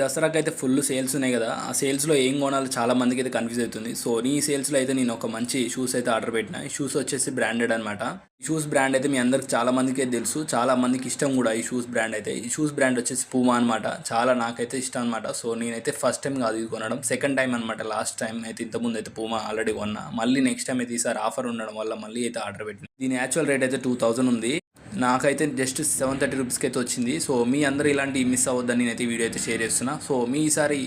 దసరాకి అయితే full sales ఉన్నాయి కదా, ఆ సేల్స్లో ఏం కొనాలో చాలా మందికి అయితే కన్ఫ్యూజ్ అవుతుంది. సో ఈ సేల్స్లో అయితే నేను ఒక మంచి షూస్ అయితే ఆర్డర్ పెట్టిన. ఈ షూస్ వచ్చేసి బ్రాండెడ్ అనమాట. ఈ షూస్ బ్రాండ్ అయితే మీ అందరికి చాలా మందికి తెలుసు, చాలా మందికి ఇష్టం కూడా ఈ షూస్ బ్రాండ్ అయితే. ఈ షూస్ బ్రాండ్ వచ్చేసి పూమా అనమాట. చాలా నాకైతే ఇష్టం అనమాట. సో నేనైతే ఫస్ట్ టైం కాదు ఇది కొనడం, సెకండ్ టైం అనమాట. లాస్ట్ టైం అయితే ఇంతకుముందు అయితే పూమా ఆల్రెడీ కొన్నా. మళ్ళీ నెక్స్ట్ టైం అయితే ఈసారి ఆఫర్ ఉండడం వల్ల మళ్ళీ అయితే ఆర్డర్ పెట్టిన. దీని యాక్చువల్ రేట్ అయితే 2000 ఉంది. నాకైతే జస్ట్ 730 రూపీస్కి అయితే వచ్చింది. సో మీ అందరూ ఇలాంటి మిస్ అవ్వద్దని నేనైతే వీడియో అయితే షేర్ చేస్తున్నా. సో మీ ఈసారి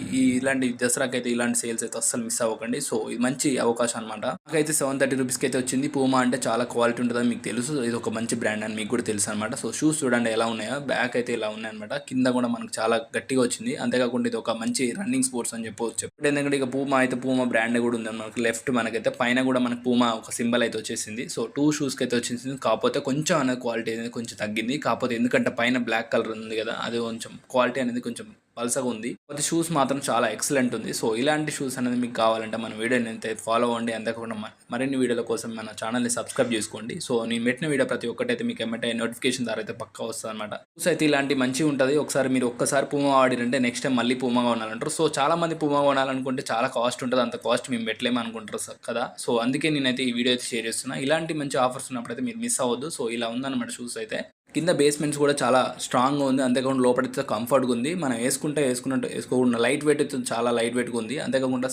ఇలాంటి దసరాకి అయితే ఇలాంటి సేల్స్ అయితే అస్సలు మిస్ అవ్వకండి. సో ఇది మంచి అవకాశం అనమాట. నాకైతే 730 రూపీస్కి అయితే వచ్చింది. పూమా అంటే చాలా క్వాలిటీ ఉంటుందని మీకు తెలుసు, ఇది ఒక మంచి బ్రాండ్ అని మీకు కూడా తెలుసు అనమాట. సో షూస్ చూడండి ఎలా ఉన్నాయో, బ్యాక్ అయితే ఇలా ఉన్నాయన్నమాట. కింద కూడా మనకు చాలా గట్టిగా వచ్చింది. అంతేకాకుండా ఇది ఒక మంచి రన్నింగ్ స్పోర్ట్స్ అని చెప్పవచ్చు. ఎందుకంటే ఇక పూమా అయితే పూమా బ్రాండ్ కూడా ఉంది మనకి. లెఫ్ట్ మనకైతే పైన కూడా మనకు పూమా ఒక సింబల్ అయితే వచ్చేసింది. సో 2 షూస్కి అయితే వచ్చేసింది. కాకపోతే కొంచెం అనేది క్వాలిటీ అనేది కొంచెం తగ్గింది. కాకపోతే ఎందుకంటే పైన బ్లాక్ కలర్ ఉంది కదా, అది కొంచెం క్వాలిటీ అనేది కొంచెం పల్సగా ఉంది. కాకపోతే షూస్ మాత్రం చాలా ఎక్సలెంట్ ఉంది. సో ఇలాంటి షూస్ అనేది మీకు కావాలంటే మన వీడియోని అయితే ఫాలో అవ్వండి. అంతేకాకుండా మరిన్ని వీడియోల కోసం మన ఛానల్ని సబ్స్క్రైబ్ చేసుకోండి. సో నేను పెట్టిన వీడియో ప్రతి ఒక్కటైతే మీకు ఏమంటే నోటిఫికేషన్ ద్వారా అయితే పక్కా వస్తుంది అనమాట. షూస్ అయితే ఇలాంటి మంచిగా ఉంటుంది. ఒకసారి మీరు ఒక్కసారి పూమా వాడిరంటే నెక్స్ట్ టైం మళ్ళీ పూమా కొనాలంటారు. సో చాలా మంది పూమా కొనాలనుకుంటే చాలా కాస్ట్ ఉంటుంది, అంత కాస్ట్ మేము పెట్టలేము అనుకుంటారు కదా. సో అందుకే నేనైతే ఈ వీడియో అయితే షేర్ చేస్తున్నా. ఇలాంటి మంచి ఆఫర్స్ ఉన్నప్పుడైతే మీరు మిస్ అవ్వద్దు. సో ఇలా ఉందన్నమాట షూస్ అయితే. కింద బేస్మెంట్స్ కూడా చాలా స్ట్రాంగ్గా ఉంది. అంతేకాకుండా లోపలైతే కంఫర్ట్గా ఉంది. మనం వేసుకున్నట్టు వేసుకోకుండా లైట్ వెయిట్ అయితే చాలా లైట్ వెయిట్గా ఉంది. అంతేకాకుండా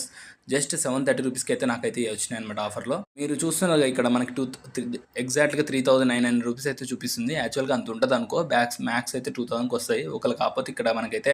జస్ట్ 730 రూపీస్కి అయితే నాకైతే వచ్చినాయి అనమాట ఆఫర్లో. మీరు చూస్తున్నారు ఇక్కడ మనకి ఎగ్జాక్ట్గా 3999 రూపీస్ అయితే చూపిస్తుంది. యాక్చువల్గా అంత ఉంటుంది అనుకో. మ్యాక్స్ అయితే 2000కి వస్తాయి ఒకళ్ళు. కాకపోతే ఇక్కడ మనకైతే